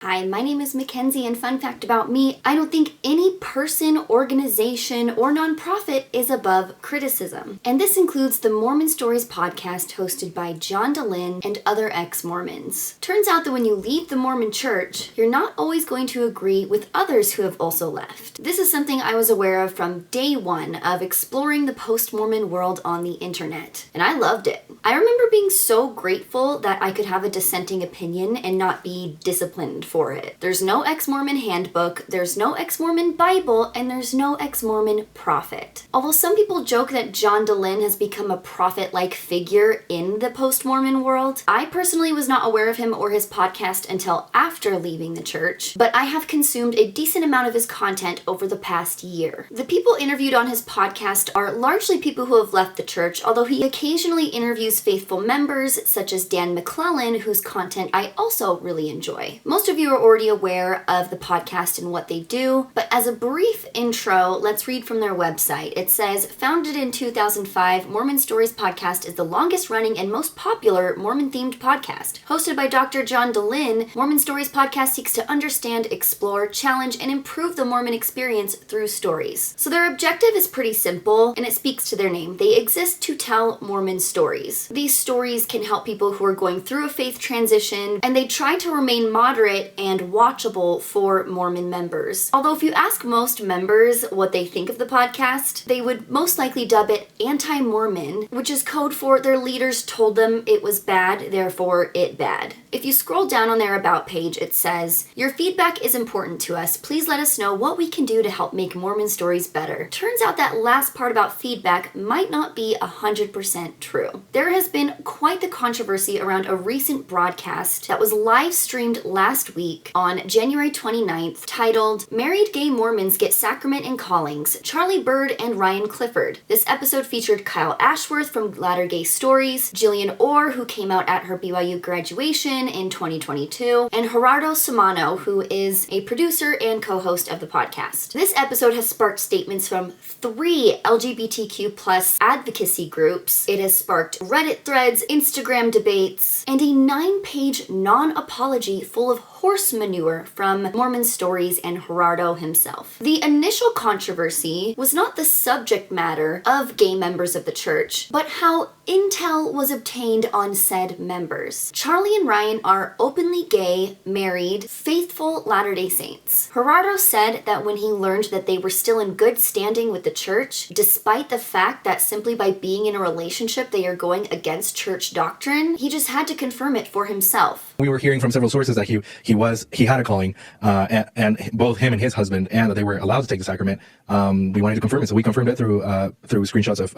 Hi, my name is Mackenzie, and fun fact about me, I don't think any person, organization, or nonprofit is above criticism. And this includes the Mormon Stories podcast hosted by John DeLynn and other ex-Mormons. Turns out that when you leave the Mormon church, you're not always going to agree with others who have also left. This is something I was aware of from day one of exploring the post-Mormon world on the internet, and I loved it. I remember being so grateful that I could have a dissenting opinion and not be disciplined for it. There's no ex-Mormon handbook, there's no ex-Mormon Bible, and there's no ex-Mormon prophet. Although some people joke that John DeLynn has become a prophet-like figure in the post-Mormon world, I personally was not aware of him or his podcast until after leaving the church, but I have consumed a decent amount of his content over the past year. The people interviewed on his podcast are largely people who have left the church, although he occasionally interviews faithful members such as Dan McClellan, whose content I also really enjoy. Most of you are already aware of the podcast and what they do, but as a brief intro, let's read from their website. It says, founded in 2005, Mormon Stories podcast is the longest running and most popular Mormon-themed podcast. Hosted by Dr. John DeLynn, Mormon Stories podcast seeks to understand, explore, challenge, and improve the Mormon experience through stories. So their objective is pretty simple, and it speaks to their name. They exist to tell Mormon stories. These stories can help people who are going through a faith transition, and they try to remain moderate and watchable for Mormon members. Although if you ask most members what they think of the podcast, they would most likely dub it anti-Mormon, which is code for their leaders told them it was bad, therefore it bad. If you scroll down on their About page, it says, your feedback is important to us. Please let us know what we can do to help make Mormon stories better. Turns out that last part about feedback might not be 100% true. There has been quite the controversy around a recent broadcast that was live streamed last week on January 29th, titled Married Gay Mormons Get Sacrament and Callings, Charlie Bird and Ryan Clifford. This episode featured Kyle Ashworth from Latter Gay Stories, Jillian Orr, who came out at her BYU graduation in 2022, and Gerardo Samano, who is a producer and co-host of the podcast. This episode has sparked statements from 3 LGBTQ plus advocacy groups. It has sparked Reddit threads, Instagram debates, and a 9-page non-apology full of horse manure from Mormon Stories and Gerardo himself. The initial controversy was not the subject matter of gay members of the church, but how intel was obtained on said members. Charlie and Ryan are openly gay, married, faithful Latter-day Saints. Gerardo said that when he learned that they were still in good standing with the church, despite the fact that simply by being in a relationship they are going against church doctrine, he just had to confirm it for himself. We were hearing from several sources that he had a calling, and both him and his husband, and that they were allowed to take the sacrament. We wanted to confirm it, so we confirmed it through screenshots of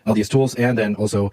LDS tools, and then also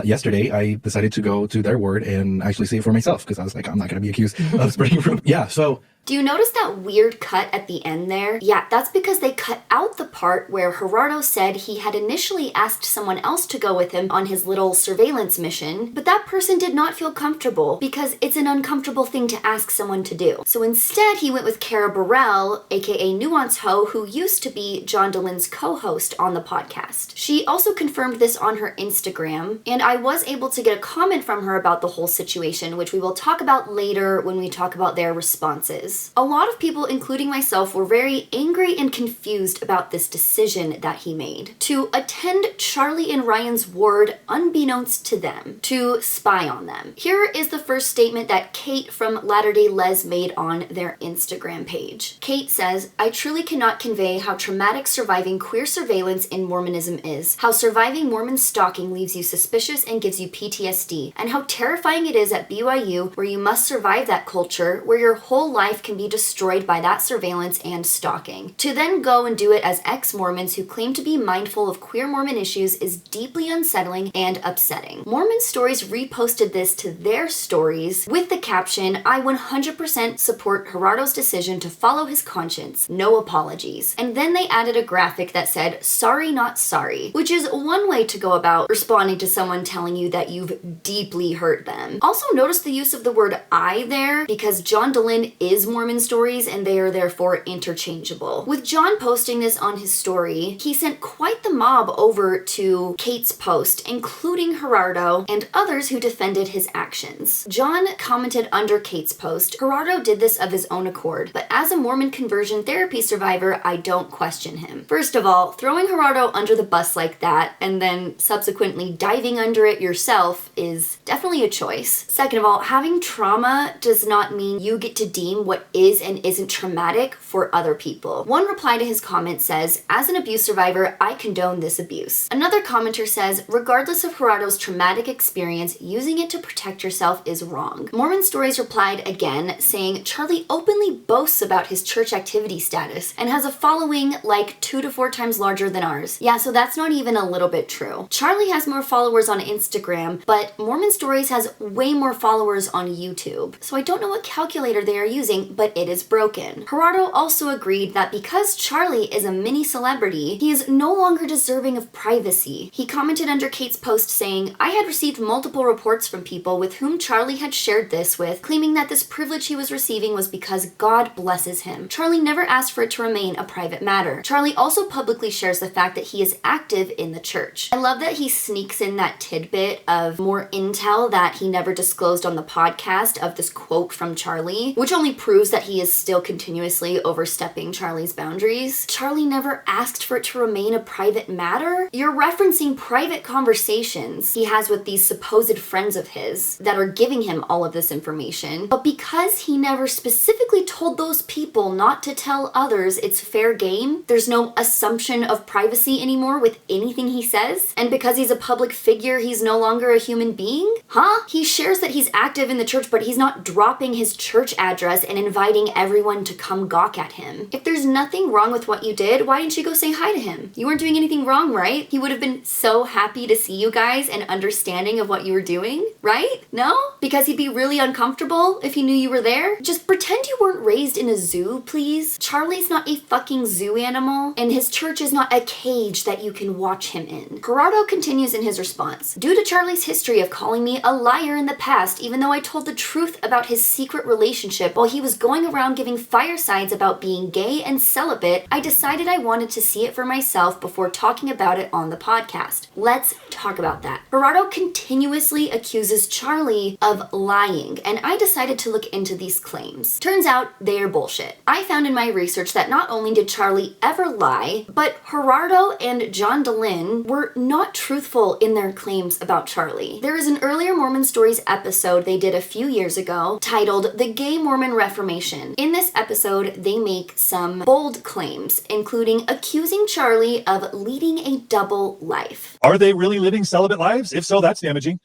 yesterday I decided to go to their word and actually see it for myself, because I was like, I'm not going to be accused of spreading rumors. Yeah, so. Do you notice that weird cut at the end there? Yeah, that's because they cut out the part where Gerardo said he had initially asked someone else to go with him on his little surveillance mission, but that person did not feel comfortable because it's an uncomfortable thing to ask someone to do. So instead, he went with Kara Burrell, aka Nuance Ho, who used to be John DeLynn's co-host on the podcast. She also confirmed this on her Instagram, and I was able to get a comment from her about the whole situation, which we will talk about later when we talk about their responses. A lot of people, including myself, were very angry and confused about this decision that he made to attend Charlie and Ryan's ward unbeknownst to them, to spy on them. Here is the first statement that Kate from Latter-day Les made on their Instagram page. Kate says, I truly cannot convey how traumatic surviving queer surveillance in Mormonism is, how surviving Mormon stalking leaves you suspicious and gives you PTSD, and how terrifying it is at BYU where you must survive that culture, where your whole life can be destroyed by that surveillance and stalking. To then go and do it as ex-Mormons who claim to be mindful of queer Mormon issues is deeply unsettling and upsetting. Mormon Stories reposted this to their stories with the caption, I 100% support Gerardo's decision to follow his conscience. No apologies. And then they added a graphic that said, sorry not sorry, which is one way to go about responding to someone telling you that you've deeply hurt them. Also notice the use of the word I there, because John DeLynn is Mormon stories and they are therefore interchangeable. With John posting this on his story, he sent quite the mob over to Kate's post, including Gerardo and others who defended his actions. John commented under Kate's post, "Gerardo did this of his own accord, but as a Mormon conversion therapy survivor, I don't question him." First of all, throwing Gerardo under the bus like that and then subsequently diving under it yourself is definitely a choice. Second of all, having trauma does not mean you get to deem what is and isn't traumatic for other people. One reply to his comment says, "As an abuse survivor, I condone this abuse." Another commenter says, "Regardless of Gerardo's traumatic experience, using it to protect yourself is wrong." Mormon Stories replied again, saying, "Charlie openly boasts about his church activity status and has a following like 2 to 4 times larger than ours." Yeah, so that's not even a little bit true. Charlie has more followers on Instagram, but Mormon Stories has way more followers on YouTube. So I don't know what calculator they are using, but it is broken. Gerardo also agreed that because Charlie is a mini celebrity, he is no longer deserving of privacy. He commented under Kate's post saying, "I had received multiple reports from people with whom Charlie had shared this with, claiming that this privilege he was receiving was because God blesses him. Charlie never asked for it to remain a private matter." Charlie also publicly shares the fact that he is active in the church. I love that he sneaks in that tidbit of more intel that he never disclosed on the podcast of this quote from Charlie, which only proves that he is still continuously overstepping Charlie's boundaries. Charlie never asked for it to remain a private matter? You're referencing private conversations he has with these supposed friends of his that are giving him all of this information. But because he never specifically told those people not to tell others it's fair game, there's no assumption of privacy anymore with anything he says? And because he's a public figure, he's no longer a human being? Huh? He shares that he's active in the church, but he's not dropping his church address and inviting everyone to come gawk at him. If there's nothing wrong with what you did, why didn't you go say hi to him? You weren't doing anything wrong, right? He would have been so happy to see you guys and understanding of what you were doing, right? No? Because he'd be really uncomfortable if he knew you were there? Just pretend you weren't raised in a zoo, please. Charlie's not a fucking zoo animal, and his church is not a cage that you can watch him in. Gerardo continues in his response, "Due to Charlie's history of calling me a liar in the past, even though I told the truth about his secret relationship while he was going around giving firesides about being gay and celibate, I decided I wanted to see it for myself before talking about it on the podcast." Let's talk about that. Gerardo continuously accuses Charlie of lying, and I decided to look into these claims. Turns out they're bullshit. I found in my research that not only did Charlie ever lie, but Gerardo and John DeLynn were not truthful in their claims about Charlie. There is an earlier Mormon Stories episode they did a few years ago titled "The Gay Mormon Reformation." In this episode, they make some bold claims, including accusing Charlie of leading a double life. Are they really living celibate lives? If so, that's damaging.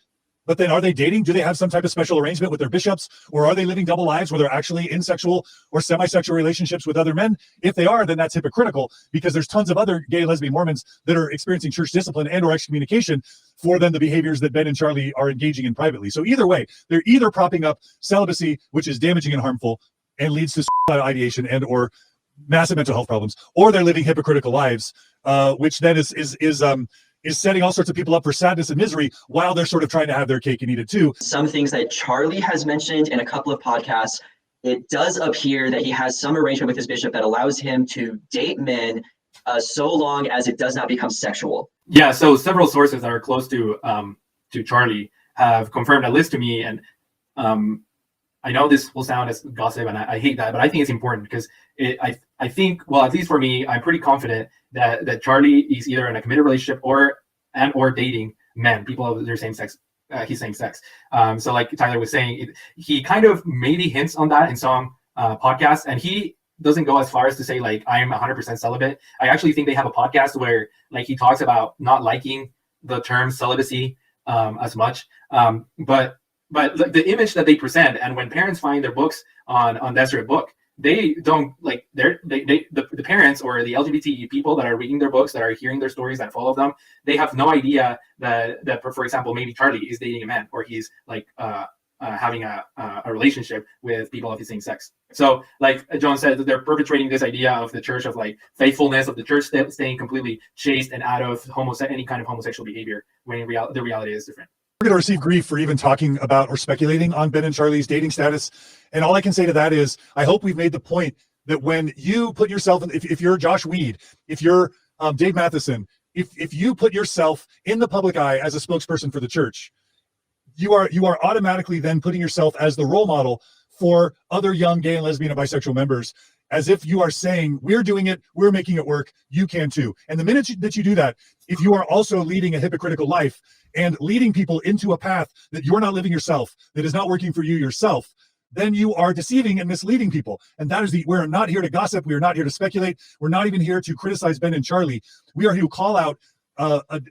But then are they dating? Do they have some type of special arrangement with their bishops? Or are they living double lives where they're actually in sexual or semi-sexual relationships with other men? If they are, then that's hypocritical, because there's tons of other gay and lesbian Mormons that are experiencing church discipline and or excommunication for then the behaviors that Ben and Charlie are engaging in privately. So either way, they're either propping up celibacy, which is damaging and harmful and leads to suicidal ideation and or massive mental health problems, or they're living hypocritical lives, which then is setting all sorts of people up for sadness and misery while they're sort of trying to have their cake and eat it too. Some things that Charlie has mentioned in a couple of podcasts, it does appear that he has some arrangement with his bishop that allows him to date men so long as it does not become sexual. Yeah, so several sources that are close to Charlie have confirmed at least to me, and I know this will sound as gossip, and I hate that, but I think it's important because I think, well, at least for me, I'm pretty confident that Charlie is either in a committed relationship or dating men, people of their same sex. He's same sex. So like Tyler was saying, he kind of maybe hints on that in some podcasts, and he doesn't go as far as to say like I'm 100% celibate. I actually think they have a podcast where like he talks about not liking the term celibacy as much, but the image that they present, and when parents find their books on Deseret Book, they don't like the parents or the LGBT people that are reading their books, that are hearing their stories, that follow them, they have no idea that for example, maybe Charlie is dating a man, or he's like having a relationship with people of the same sex. So like John said, they're perpetrating this idea of the church, of like faithfulness of the church staying completely chaste and out of any kind of homosexual behavior, when the reality is different. going to receive grief for even talking about or speculating on Ben and Charlie's dating status. And all I can say to that is, I hope we've made the point that when you put yourself in, if you're Josh Weed, if you're Dave Matheson, if you put yourself in the public eye as a spokesperson for the church, you are automatically then putting yourself as the role model for other young gay and lesbian and bisexual members, as if you are saying, we're doing it, we're making it work, you can too. And the minute that you do that, if you are also leading a hypocritical life and leading people into a path that you're not living yourself, that is not working for you yourself, then you are deceiving and misleading people. And that is we're not here to gossip. We are not here to speculate. We're not even here to criticize Ben and Charlie. We are here to call out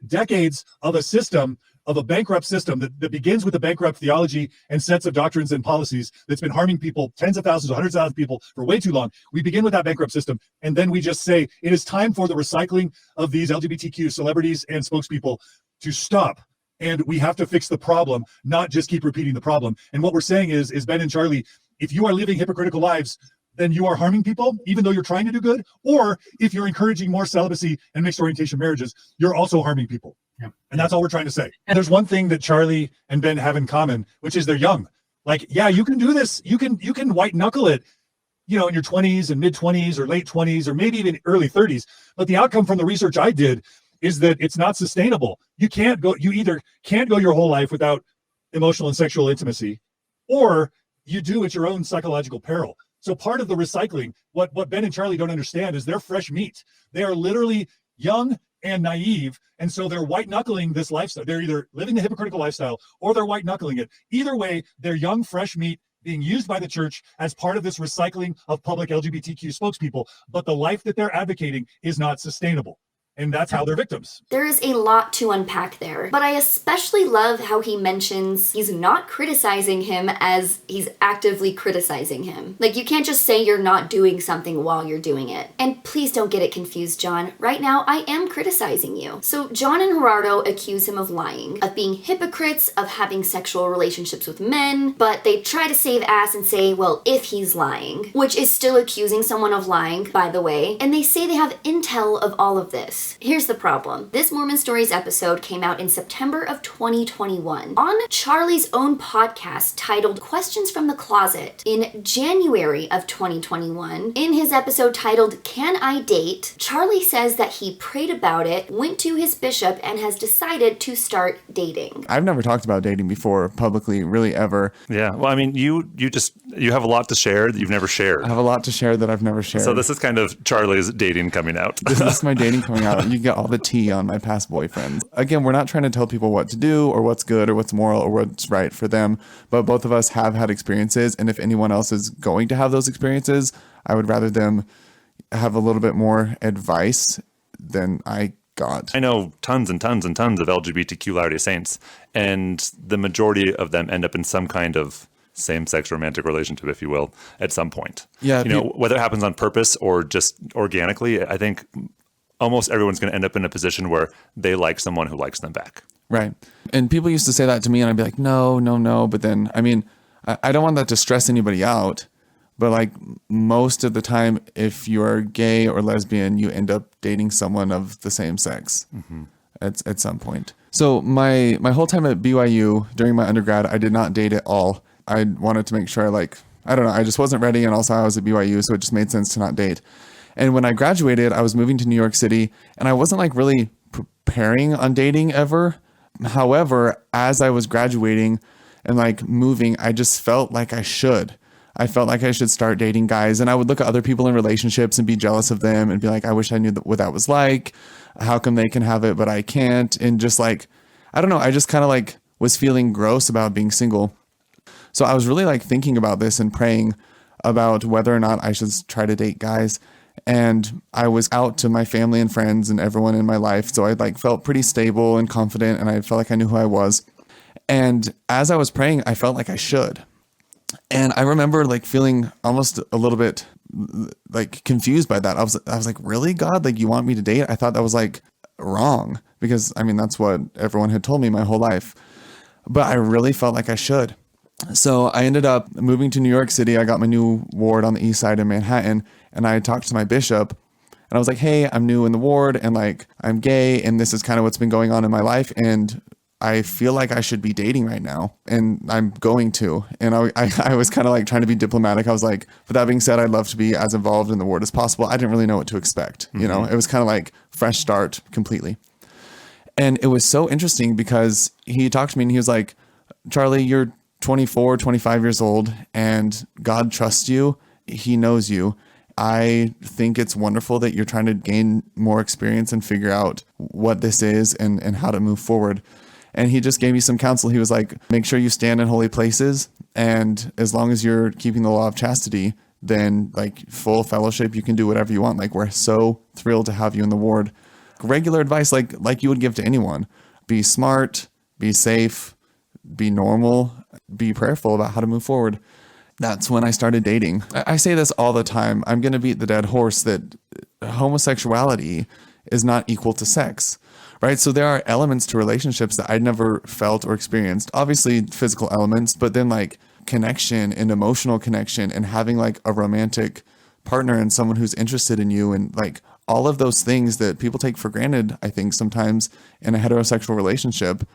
decades of a system, of a bankrupt system that begins with a bankrupt theology and sets of doctrines and policies that's been harming people, tens of thousands, hundreds of thousands of people for way too long. We begin with that bankrupt system. And then we just say, it is time for the recycling of these LGBTQ celebrities and spokespeople to stop. And we have to fix the problem, not just keep repeating the problem. And what we're saying is Ben and Charlie, if you are living hypocritical lives, then you are harming people, even though you're trying to do good. Or if you're encouraging more celibacy and mixed orientation marriages, you're also harming people. Yeah. And that's all we're trying to say. And there's one thing that Charlie and Ben have in common, which is they're young. Like, yeah, you can do this. You can white knuckle it, in your 20s and mid 20s or late 20s or maybe even early 30s. But the outcome from the research I did is that it's not sustainable. You either can't go your whole life without emotional and sexual intimacy, or you do at your own psychological peril. So part of the recycling, what Ben and Charlie don't understand is they're fresh meat. They are literally young and naive. And so they're white knuckling this lifestyle. They're either living the hypocritical lifestyle or they're white knuckling it. Either way, they're young, fresh meat being used by the church as part of this recycling of public LGBTQ spokespeople. But the life that they're advocating is not sustainable. And that's how they're victims. There is a lot to unpack there, but I especially love how he mentions he's not criticizing him as he's actively criticizing him. Like, you can't just say you're not doing something while you're doing it. And please don't get it confused, John. Right now, I am criticizing you. So John and Gerardo accuse him of lying, of being hypocrites, of having sexual relationships with men, but they try to save ass and say, well, if he's lying, which is still accusing someone of lying, by the way, and they say they have intel of all of this. Here's the problem. This Mormon Stories episode came out in September of 2021 on Charlie's own podcast titled Questions from the Closet in January of 2021. In his episode titled Can I Date?, Charlie says that he prayed about it, went to his bishop, and has decided to start dating. I've never talked about dating before publicly, really ever. Yeah. Well, I mean, you have a lot to share that you've never shared. I have a lot to share that I've never shared. So this is kind of Charlie's dating coming out. This is my dating coming out. You get all the tea on my past boyfriends. Again, we're not trying to tell people what to do or what's good or what's moral or what's right for them, but both of us have had experiences, and if anyone else is going to have those experiences, I would rather them have a little bit more advice than I got. I know tons and tons and tons of LGBTQ Latter-day Saints, and the majority of them end up in some kind of same-sex romantic relationship, if you will, at some point. Yeah, whether it happens on purpose or just organically, I think almost everyone's going to end up in a position where they like someone who likes them back. Right. And people used to say that to me, and I'd be like, no. But then, I mean, I don't want that to stress anybody out. But like most of the time, if you're gay or lesbian, you end up dating someone of the same sex at some point. So my whole time at BYU during my undergrad, I did not date at all. I wanted to make sure, I don't know, I just wasn't ready. And also I was at BYU, so it just made sense to not date. And when I graduated, I was moving to New York City, and I wasn't really preparing on dating ever. However, as I was graduating and moving, I just felt like I should. I felt like I should start dating guys, and I would look at other people in relationships and be jealous of them and be like, I wish I knew what that was like. How come they can have it, but I can't? And just I don't know, I just kind of was feeling gross about being single. So I was really thinking about this and praying about whether or not I should try to date guys. And I was out to my family and friends and everyone in my life. So I felt pretty stable and confident, and I felt like I knew who I was. And as I was praying, I felt like I should. And I remember feeling almost a little bit confused by that. I was like, really, God? You want me to date? I thought that was wrong, because I mean, that's what everyone had told me my whole life. But I really felt like I should. So I ended up moving to New York City. I got my new ward on the east side of Manhattan, and I talked to my bishop, and I was like, hey, I'm new in the ward, and I'm gay, and this is kind of what's been going on in my life. And I feel like I should be dating right now, and I'm going to. And I was kind of like trying to be diplomatic. I was like, but that being said, I'd love to be as involved in the ward as possible. I didn't really know what to expect. You know, it was kind of like fresh start completely. And it was so interesting because he talked to me and he was like, Charlie, you're 24, 25 years old, and God trusts you. He knows you. I think it's wonderful that you're trying to gain more experience and figure out what this is and how to move forward. And he just gave me some counsel. He was like, make sure you stand in holy places. And as long as you're keeping the law of chastity, then like full fellowship, you can do whatever you want. Like, we're so thrilled to have you in the ward. Regular advice, like you would give to anyone. Be smart, be safe, be normal, be prayerful about how to move forward. That's when I started dating. I say this all the time. I'm going to beat the dead horse that homosexuality is not equal to sex. Right. So there are elements to relationships that I'd never felt or experienced, obviously physical elements, but then like connection and emotional connection and having like a romantic partner and someone who's interested in you and like all of those things that people take for granted, I think sometimes in a heterosexual relationship.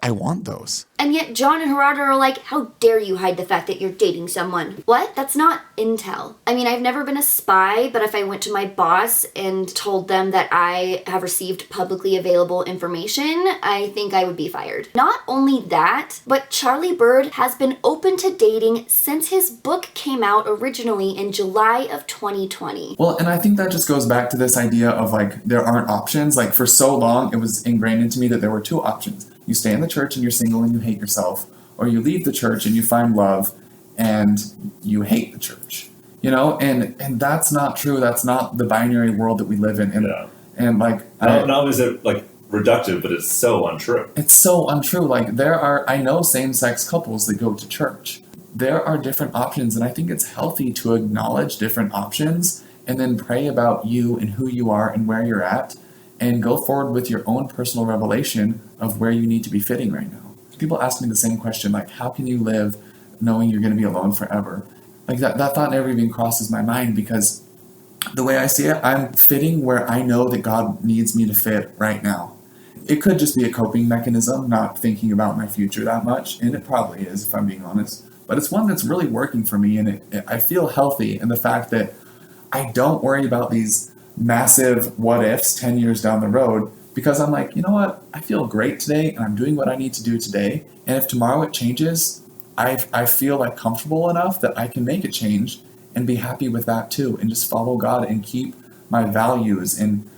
I want those. And yet John and Gerardo are like, how dare you hide the fact that you're dating someone? What? That's not intel. I mean, I've never been a spy, but if I went to my boss and told them that I have received publicly available information, I think I would be fired. Not only that, but Charlie Bird has been open to dating since his book came out originally in July of 2020. Well, and I think that just goes back to this idea of like, there aren't options. Like for so long, it was ingrained into me that there were two options. You stay in the church and you're single and you hate yourself, or you leave the church and you find love and you hate the church, you know, and that's not true. That's not the binary world that we live in. And like, not only is it like reductive, but it's so untrue. It's so untrue. Like I know same-sex couples that go to church. There are different options. And I think it's healthy to acknowledge different options and then pray about you and who you are and where you're at. And go forward with your own personal revelation of where you need to be fitting right now. People ask me the same question, like, how can you live knowing you're going to be alone forever? Like that thought never even crosses my mind because the way I see it, I'm fitting where I know that God needs me to fit right now. It could just be a coping mechanism, not thinking about my future that much. And it probably is, if I'm being honest. But it's one that's really working for me. And I feel healthy in the fact that I don't worry about these massive what ifs 10 years down the road because I'm like, you know what? I feel great today and I'm doing what I need to do today. And if tomorrow it changes, I feel like comfortable enough that I can make a change and be happy with that too. And just follow God and keep my values and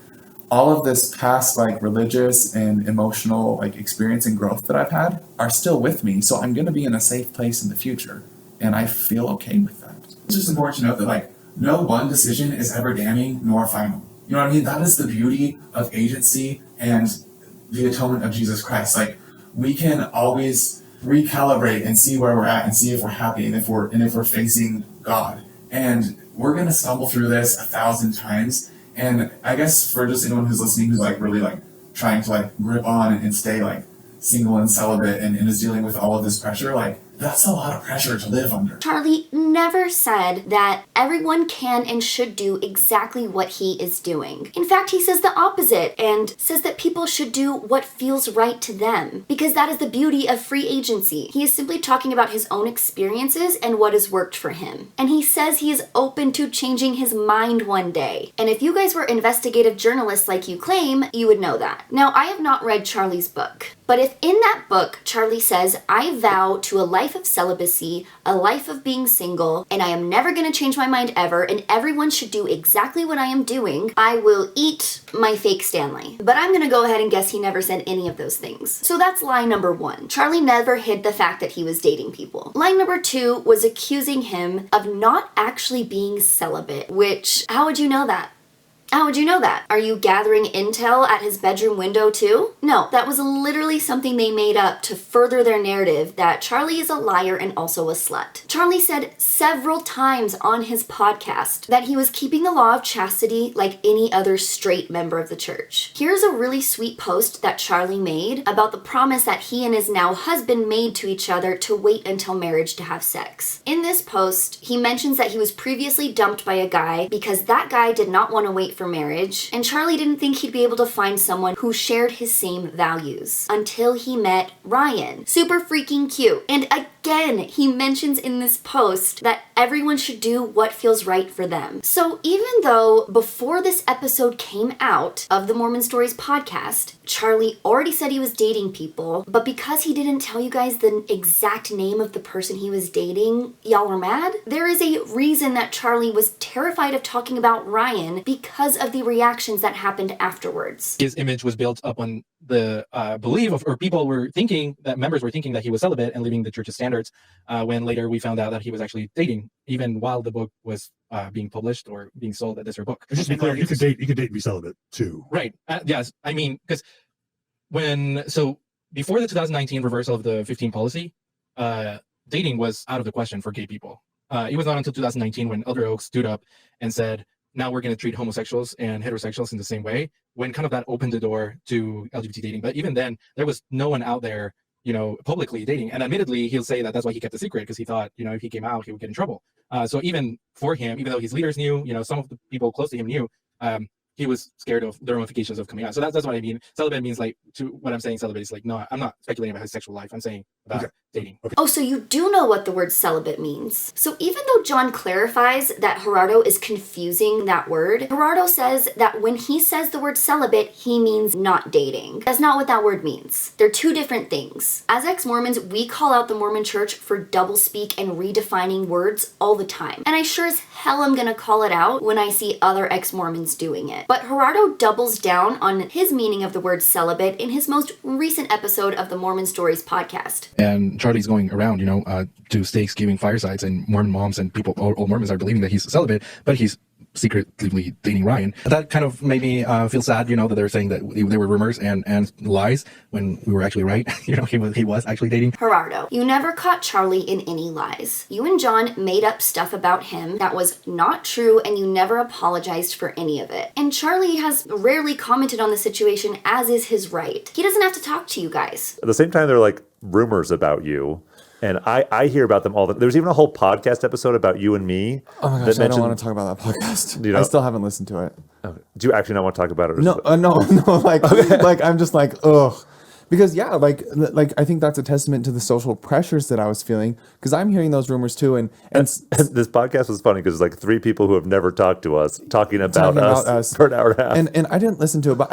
all of this past like religious and emotional like experience and growth that I've had are still with me. So I'm going to be in a safe place in the future. And I feel okay with that. It's just important to note that like, no one decision is ever damning nor final. You know what I mean? That is the beauty of agency and the atonement of Jesus Christ. Like we can always recalibrate and see where we're at and see if we're happy and if we're facing God. And we're gonna stumble through this 1,000 times. And I guess for just anyone who's listening who's like really like trying to like grip on and stay like single and celibate and is dealing with all of this pressure, like that's a lot of pressure to live under. Charlie never said that everyone can and should do exactly what he is doing. In fact, he says the opposite and says that people should do what feels right to them because that is the beauty of free agency. He is simply talking about his own experiences and what has worked for him. And he says he is open to changing his mind one day. And if you guys were investigative journalists like you claim, you would know that. Now, I have not read Charlie's book, but if in that book, Charlie says, I vow to a life of celibacy, a life of being single, and I am never going to change my mind ever, and everyone should do exactly what I am doing, I will eat my fake Stanley. But I'm going to go ahead and guess he never said any of those things. So that's lie number one. Charlie never hid the fact that he was dating people. Lie number two was accusing him of not actually being celibate, which, how would you know that? How would you know that? Are you gathering intel at his bedroom window too? No, that was literally something they made up to further their narrative that Charlie is a liar and also a slut. Charlie said several times on his podcast that he was keeping the law of chastity like any other straight member of the church. Here's a really sweet post that Charlie made about the promise that he and his now husband made to each other to wait until marriage to have sex. In this post, he mentions that he was previously dumped by a guy because that guy did not want to wait for for marriage, and Charlie didn't think he'd be able to find someone who shared his same values until he met Ryan. Super freaking cute. And again, he mentions in this post that everyone should do what feels right for them. So even though before this episode came out of the Mormon Stories podcast, Charlie already said he was dating people, but because he didn't tell you guys the exact name of the person he was dating, y'all were mad? There is a reason that Charlie was terrified of talking about Ryan because of the reactions that happened afterwards. His image was built up on the belief of, or people were thinking, that members were thinking that he was celibate and leaving the church's standards, when later we found out that he was actually dating, even while the book was being published or being sold as her book. Just to be clear, you could date and be celibate too. Right. Yes. I mean, because before the 2019 reversal of the 15 policy, dating was out of the question for gay people. It was not until 2019 when Elder Oaks stood up and said, now we're going to treat homosexuals and heterosexuals in the same way, when kind of that opened the door to LGBT dating. But even then, there was no one out there, publicly dating. And admittedly, he'll say that that's why he kept the secret, because he thought, if he came out, he would get in trouble. So even for him, even though his leaders knew, some of the people close to him knew, he was scared of the ramifications of coming out. So that's what I mean. Celibate means, like, to what I'm saying, celibate is like, no, I'm not speculating about his sexual life. I'm saying about dating. Okay. Oh, so you do know what the word celibate means. So even though John clarifies that Gerardo is confusing that word, Gerardo says that when he says the word celibate, he means not dating. That's not what that word means. They're two different things. As ex-Mormons, we call out the Mormon church for doublespeak and redefining words all the time. And I sure as hell am gonna call it out when I see other ex-Mormons doing it. But Gerardo doubles down on his meaning of the word celibate in his most recent episode of the Mormon Stories podcast. And Charlie's going around, to stakes giving firesides, and Mormon moms and people, all Mormons are believing that he's celibate, but he's secretly dating Ryan. That kind of made me feel sad, that they were saying that they were rumors and lies when we were actually right. He was actually dating. Gerardo, you never caught Charlie in any lies. You and John made up stuff about him that was not true, and you never apologized for any of it. And Charlie has rarely commented on the situation, as is his right. He doesn't have to talk to you guys. At the same time, they're like rumors about you. And I hear about them all. There's even a whole podcast episode about you and me. Oh my gosh, I don't want to talk about that podcast. I still haven't listened to it. Okay. Do you actually not want to talk about it? No. Like, like I'm just like, ugh. Because like I think that's a testament to the social pressures that I was feeling, because I'm hearing those rumors too. And this podcast was funny because like three people who have never talked to us talking about us for an hour and a half. And I didn't listen to it, but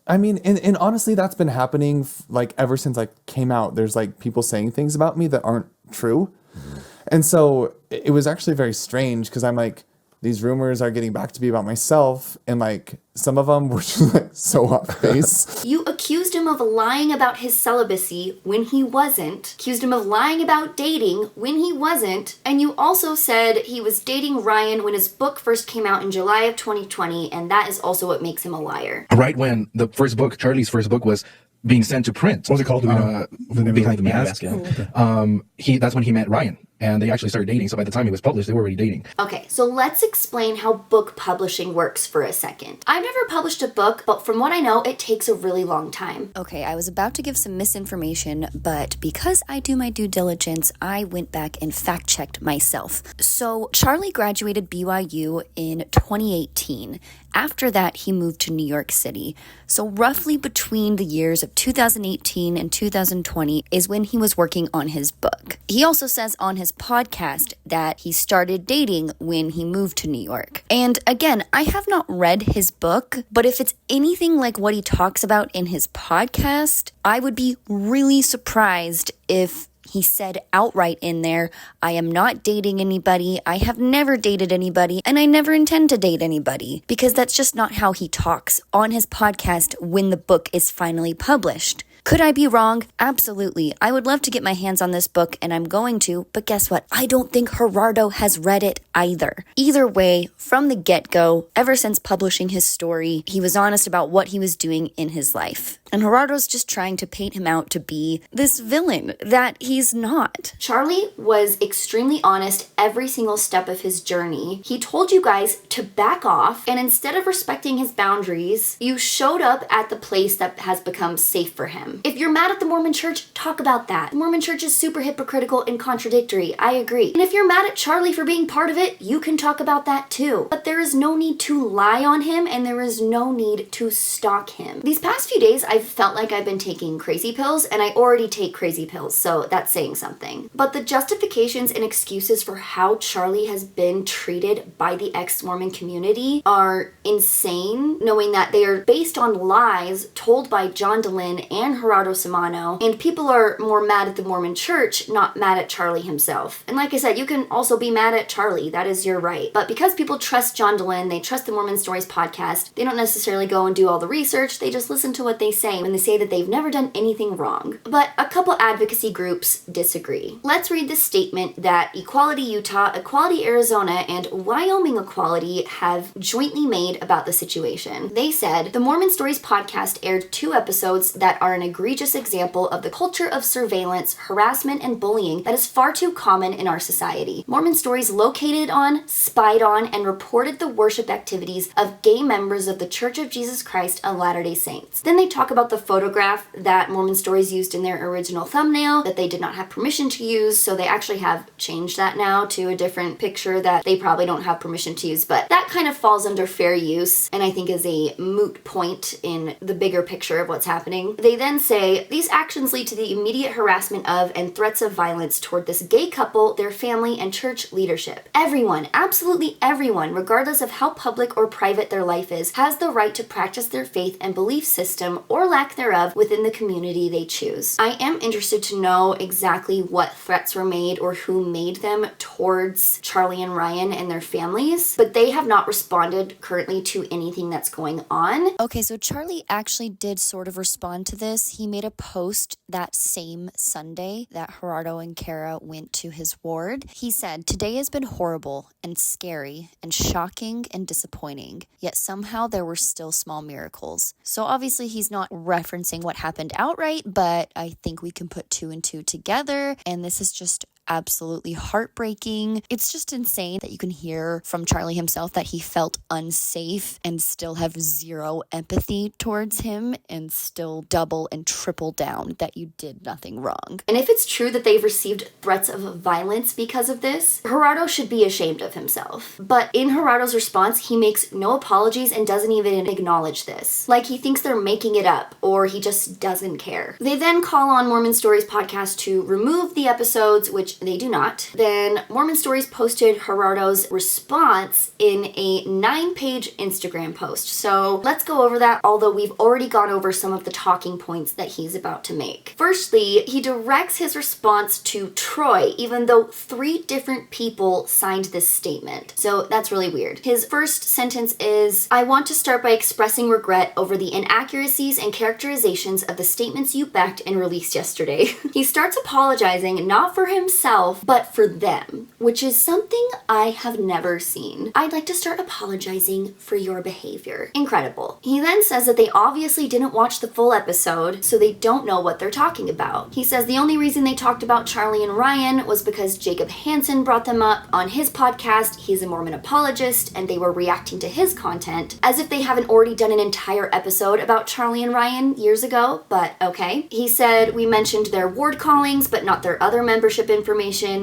and honestly, that's been happening like ever since I came out. There's like people saying things about me that aren't true. Mm-hmm. And so it was actually very strange, because I'm like, these rumors are getting back to me about myself, and like some of them were just like so off base. You accused him of lying about his celibacy when he wasn't, accused him of lying about dating when he wasn't, and you also said he was dating Ryan when his book first came out in July of 2020, and that is also what makes him a liar. Right when the first book, Charlie's first book, was being sent to print. What was it called? Behind the Mask. Yeah. Okay. That's when he met Ryan, and they actually started dating. So by the time it was published, they were already dating. Okay, so let's explain how book publishing works for a second. I've never published a book, but from what I know, it takes a really long time. Okay, I was about to give some misinformation, but because I do my due diligence, I went back and fact-checked myself. So Charlie graduated BYU in 2018. After that, he moved to New York City. So roughly between the years of 2018 and 2020 is when he was working on his book. He also says on his podcast that he started dating when he moved to New York. And again, I have not read his book, but if it's anything like what he talks about in his podcast, I would be really surprised if he said outright in there, I am not dating anybody, I have never dated anybody, and I never intend to date anybody. Because that's just not how he talks on his podcast when the book is finally published. Could I be wrong? Absolutely. I would love to get my hands on this book, and I'm going to, but guess what? I don't think Gerardo has read it either. Either way, from the get-go, ever since publishing his story, he was honest about what he was doing in his life. And Gerardo's just trying to paint him out to be this villain that he's not. Charlie was extremely honest every single step of his journey. He told you guys to back off, and instead of respecting his boundaries, you showed up at the place that has become safe for him. If you're mad at the Mormon Church, talk about that. The Mormon Church is super hypocritical and contradictory. I agree. And if you're mad at Charlie for being part of it, you can talk about that too. But there is no need to lie on him, and there is no need to stalk him. These past few days, I've felt like I've been taking crazy pills, and I already take crazy pills, so that's saying something. But the justifications and excuses for how Charlie has been treated by the ex-Mormon community are insane, knowing that they are based on lies told by John Dehlin and Gerardo Simano, and people are more mad at the Mormon Church, not mad at Charlie himself. And like I said, you can also be mad at Charlie, that is your right. But because people trust John Dehlin, they trust the Mormon Stories podcast, they don't necessarily go and do all the research, they just listen to what they say when they say that they've never done anything wrong. But a couple advocacy groups disagree. Let's read this statement that Equality Utah, Equality Arizona, and Wyoming Equality have jointly made about the situation. They said, the Mormon Stories podcast aired 2 episodes that are an egregious example of the culture of surveillance, harassment, and bullying that is far too common in our society. Mormon Stories located on, spied on, and reported the worship activities of gay members of the Church of Jesus Christ of Latter-day Saints. Then they talk about the photograph that Mormon Stories used in their original thumbnail that they did not have permission to use, so they actually have changed that now to a different picture that they probably don't have permission to use, but that kind of falls under fair use and I think is a moot point in the bigger picture of what's happening. They then say, these actions lead to the immediate harassment of and threats of violence toward this gay couple, their family, and church leadership. Everyone, absolutely everyone, regardless of how public or private their life is, has the right to practice their faith and belief system or lack thereof within the community they choose. I am interested to know exactly what threats were made or who made them towards Charlie and Ryan and their families, but they have not responded currently to anything that's going on. Okay, so Charlie actually did sort of respond to this. He made a post that same Sunday that Gerardo and Kara went to his ward. He said, today has been horrible and scary and shocking and disappointing, yet somehow there were still small miracles. So obviously he's not referencing what happened outright, but I think we can put 2 and 2 together, and this is just absolutely heartbreaking. It's just insane that you can hear from Charlie himself that he felt unsafe and still have zero empathy towards him and still double and triple down that you did nothing wrong. And if it's true that they've received threats of violence because of this, Gerardo should be ashamed of himself. But in Gerardo's response, he makes no apologies and doesn't even acknowledge this. Like he thinks they're making it up or he just doesn't care. They then call on Mormon Stories podcast to remove the episodes, which they do not. Then Mormon Stories posted Gerardo's response in a 9-page Instagram post. So let's go over that, although we've already gone over some of the talking points that he's about to make. Firstly, he directs his response to Troy, even though 3 different people signed this statement. So that's really weird. His first sentence is, I want to start by expressing regret over the inaccuracies and characterizations of the statements you backed and released yesterday. He starts apologizing not for himself, but for them, which is something I have never seen. I'd like to start apologizing for your behavior. Incredible. He then says that they obviously didn't watch the full episode, so they don't know what they're talking about. He says the only reason they talked about Charlie and Ryan was because Jacob Hansen brought them up on his podcast. He's a Mormon apologist, and they were reacting to his content, as if they haven't already done an entire episode about Charlie and Ryan years ago, but okay. He said we mentioned their ward callings, but not their other membership information.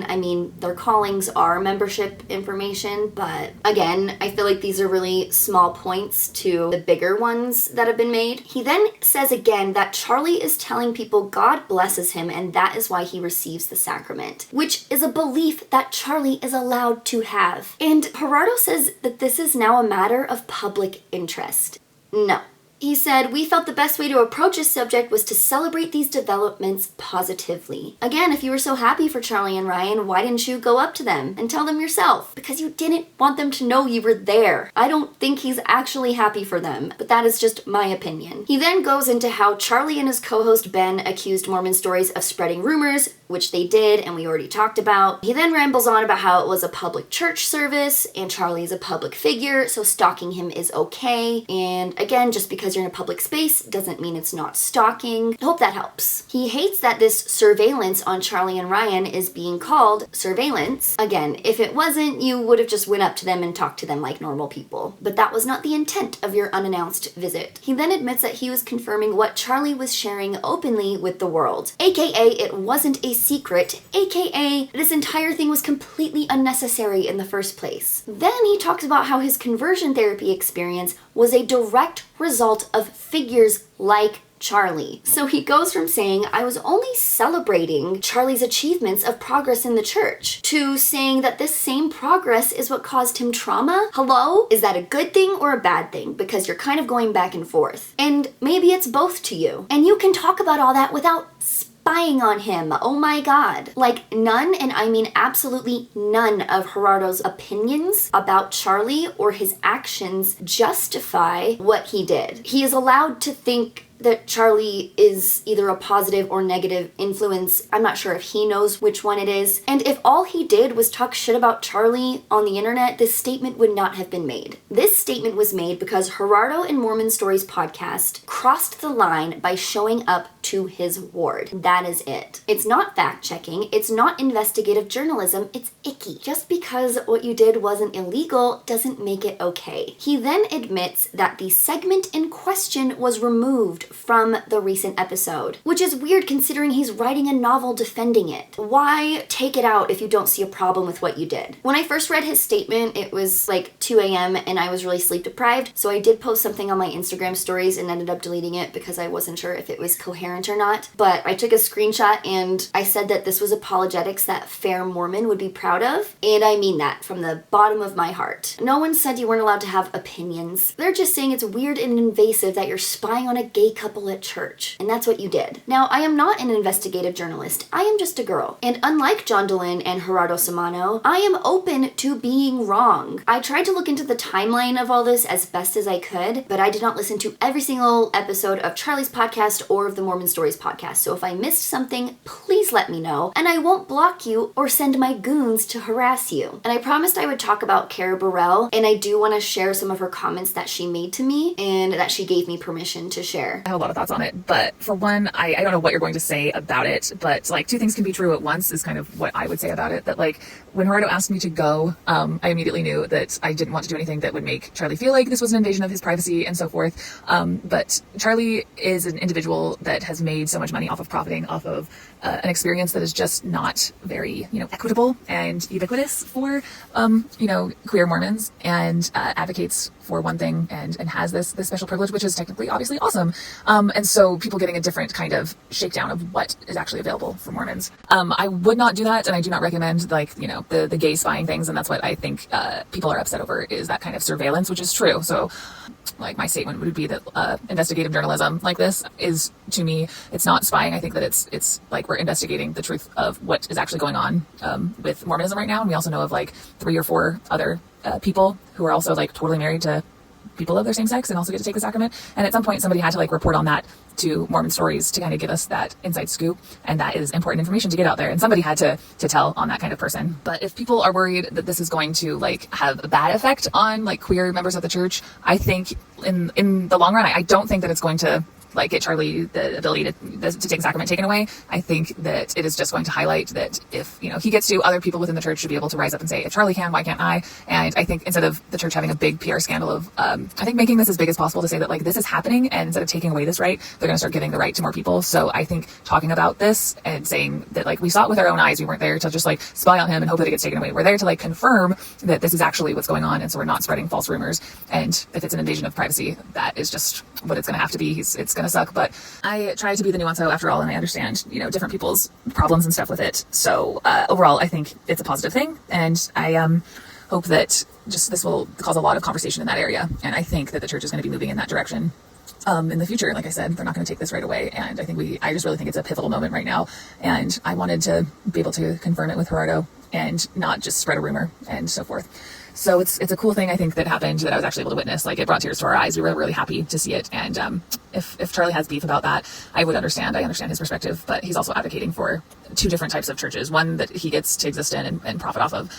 I mean, their callings are membership information, but again, I feel like these are really small points to the bigger ones that have been made. He then says again that Charlie is telling people God blesses him and that is why he receives the sacrament, which is a belief that Charlie is allowed to have. And Gerardo says that this is now a matter of public interest. No. He said, we felt the best way to approach this subject was to celebrate these developments positively. Again, if you were so happy for Charlie and Ryan, why didn't you go up to them and tell them yourself? Because you didn't want them to know you were there. I don't think he's actually happy for them, but that is just my opinion. He then goes into how Charlie and his co-host Ben accused Mormon Stories of spreading rumors, which they did, and we already talked about. He then rambles on about how it was a public church service, and Charlie is a public figure, so stalking him is okay. And again, just because you're in a public space doesn't mean it's not stalking. I hope that helps. He hates that this surveillance on Charlie and Ryan is being called surveillance. Again, if it wasn't, you would have just went up to them and talked to them like normal people. But that was not the intent of your unannounced visit. He then admits that he was confirming what Charlie was sharing openly with the world, aka it wasn't a secret, aka this entire thing was completely unnecessary in the first place. Then he talks about how his conversion therapy experience was a direct result of figures like Charlie. So he goes from saying, I was only celebrating Charlie's achievements of progress in the church, to saying that this same progress is what caused him trauma. Hello? Is that a good thing or a bad thing? Because you're kind of going back and forth. And maybe it's both to you. And you can talk about all that without spying on him. Oh my God. Like none, and I mean absolutely none of Gerardo's opinions about Charlie or his actions justify what he did. He is allowed to think that Charlie is either a positive or negative influence. I'm not sure if he knows which one it is. And if all he did was talk shit about Charlie on the internet, this statement would not have been made. This statement was made because Gerardo and Mormon Stories podcast crossed the line by showing up to his ward. That is it. It's not fact-checking. It's not investigative journalism. It's icky. Just because what you did wasn't illegal doesn't make it okay. He then admits that the segment in question was removed from the recent episode, which is weird considering he's writing a novel defending it. Why take it out if you don't see a problem with what you did? When I first read his statement, it was like 2 a.m. and I was really sleep deprived, so I did post something on my Instagram stories and ended up deleting it because I wasn't sure if it was coherent or not. But I took a screenshot and I said that this was apologetics that fair Mormon would be proud of, and I mean that from the bottom of my heart. No one said you weren't allowed to have opinions. They're just saying it's weird and invasive that you're spying on a gay couple at church, and that's what you did. Now, I am not an investigative journalist. I am just a girl. And unlike John Dolan and Gerardo Samano, I am open to being wrong. I tried to look into the timeline of all this as best as I could, but I did not listen to every single episode of Charlie's podcast or of the Mormon Stories podcast. So if I missed something, please let me know, and I won't block you or send my goons to harass you. And I promised I would talk about Cara Burrell, and I do want to share some of her comments that she made to me and that she gave me permission to share. I have a lot of thoughts on it, but for one, I don't know what you're going to say about it, but like two things can be true at once is kind of what I would say about it. That like when Gerardo asked me to go, I immediately knew that I didn't want to do anything that would make Charlie feel like this was an invasion of his privacy and so forth. But Charlie is an individual that has made so much money off of profiting off of an experience that is just not very, equitable and ubiquitous for, queer Mormons, and advocates for one thing and has this special privilege, which is technically obviously awesome. And so people getting a different kind of shakedown of what is actually available for Mormons. I would not do that, and I do not recommend the gay spying things, and that's what I think people are upset over, is that kind of surveillance, which is true. So like my statement would be that investigative journalism like this is, to me, it's not spying. I think that it's like we're investigating the truth of what is actually going on with Mormonism right now. And we also know of like 3 or 4 other people who are also like totally married to people of their same sex and also get to take the sacrament. And at some point somebody had to like report on that to Mormon Stories to kind of give us that inside scoop, and that is important information to get out there, and somebody had to tell on that kind of person. But if people are worried that this is going to like have a bad effect on like queer members of the church, I think in the long run, I don't think that it's going to like get Charlie the ability to take the sacrament taken away. I think that it is just going to highlight that if he gets to, other people within the church should be able to rise up and say, if Charlie can, why can't I? And I think instead of the church having a big PR scandal of I think making this as big as possible to say that like this is happening, and instead of taking away this right, they're going to start giving the right to more people. So I think talking about this and saying that like we saw it with our own eyes, we weren't there to just like spy on him and hope that it gets taken away. We're there to like confirm that this is actually what's going on, and so we're not spreading false rumors. And if it's an invasion of privacy, that is just what it's going to have to be. It's going to suck, but I try to be the nuance after all, and I understand, different people's problems and stuff with it. So overall, I think it's a positive thing, and I hope that just this will cause a lot of conversation in that area. And I think that the church is going to be moving in that direction in the future. Like I said, they're not going to take this right away, and I think I just really think it's a pivotal moment right now. And I wanted to be able to confirm it with Gerardo and not just spread a rumor and so forth. So it's a cool thing, I think, that happened, that I was actually able to witness. Like, it brought tears to our eyes. We were really happy to see it. And if Charlie has beef about that, I would understand. I understand his perspective, but he's also advocating for two different types of churches, one that he gets to exist in and profit off of,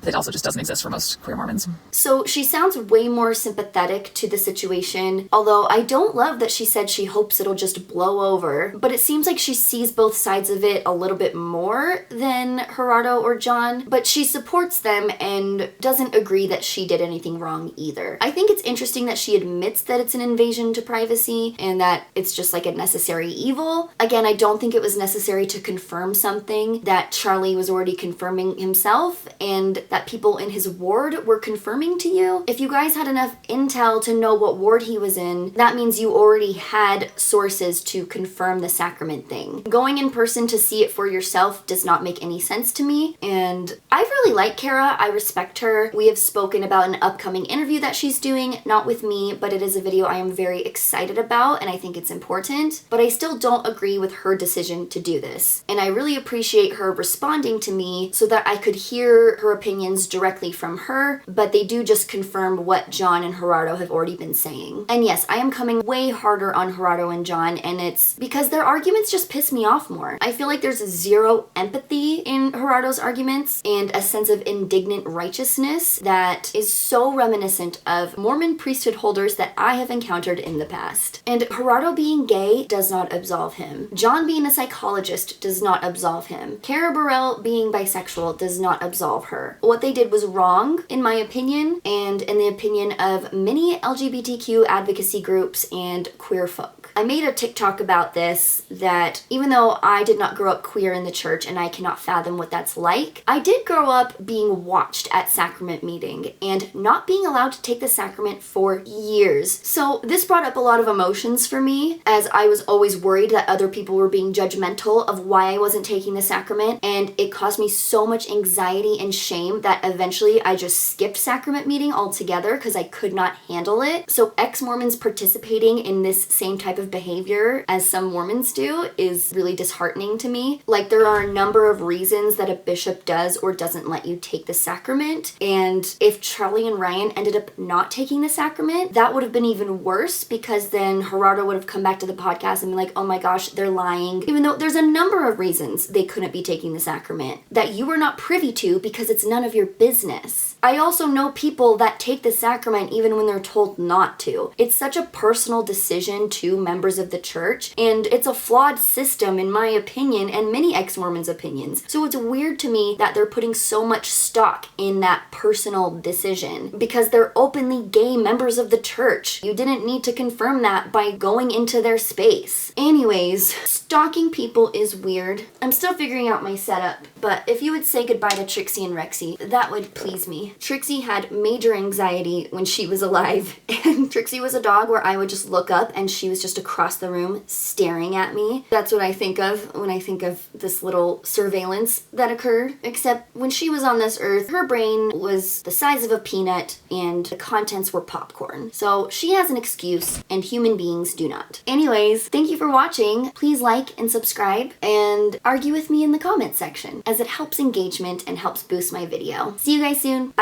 that also just doesn't exist for most queer Mormons. So she sounds way more sympathetic to the situation, although I don't love that she said she hopes it'll just blow over, but it seems like she sees both sides of it a little bit more than Gerardo or John, but she supports them and doesn't agree that she did anything wrong either. I think it's interesting that she admits that it's an invasion to privacy and that it's just like a necessary evil. Again, I don't think it was necessary to confirm something that Charlie was already confirming himself and that people in his ward were confirming to you. If you guys had enough intel to know what ward he was in, that means you already had sources to confirm the sacrament thing. Going in person to see it for yourself does not make any sense to me, and I really like Kara. I respect her. We have spoken about an upcoming interview that she's doing, not with me, but it is a video I am very excited about and I think it's important, but I still don't agree with her decision to do this. And I really appreciate her responding to me so that I could hear her opinions directly from her, but they do just confirm what John and Gerardo have already been saying. And yes, I am coming way harder on Gerardo and John, and it's because their arguments just piss me off more. I feel like there's zero empathy in Gerardo's arguments and a sense of indignant righteousness that is so reminiscent of Mormon priesthood holders that I have encountered in the past. And Gerardo being gay does not absolve him. John being a psychologist does not absolve him. Kara Burrell being bisexual does not absolve her. What they did was wrong, in my opinion, and in the opinion of many LGBTQ advocacy groups and queer folk. I made a TikTok about this, that even though I did not grow up queer in the church and I cannot fathom what that's like, I did grow up being watched at sacrament meeting and not being allowed to take the sacrament for years. So this brought up a lot of emotions for me, as I was always worried that other people were being judgmental of why I wasn't taking the sacrament, and it caused me so much anxiety and shame that eventually I just skipped sacrament meeting altogether because I could not handle it. So ex-Mormons participating in this same type of behavior as some Mormons do is really disheartening to me. Like, there are a number of reasons that a bishop does or doesn't let you take the sacrament, and if Charlie and Ryan ended up not taking the sacrament, that would have been even worse, because then Gerardo would have come back to the podcast and been like, oh my gosh, they're lying, even though there's a number of reasons they couldn't be taking the sacrament that you were not privy to because it's none of your business. I also know people that take the sacrament even when they're told not to. It's such a personal decision to members of the church, and it's a flawed system in my opinion and many ex-Mormons' opinions. So it's weird to me that they're putting so much stock in that personal decision because they're openly gay members of the church. You didn't need to confirm that by going into their space. Anyways, stalking people is weird. I'm still figuring out my setup, but if you would say goodbye to Trixie and Rexy, that would please me. Trixie had major anxiety when she was alive, and Trixie was a dog where I would just look up and she was just across the room staring at me. That's what I think of when I think of this little surveillance that occurred. Except when she was on this earth, her brain was the size of a peanut and the contents were popcorn. So she has an excuse and human beings do not. Anyways, thank you for watching. Please like and subscribe and argue with me in the comment section, as it helps engagement and helps boost my video. See you guys soon. Bye.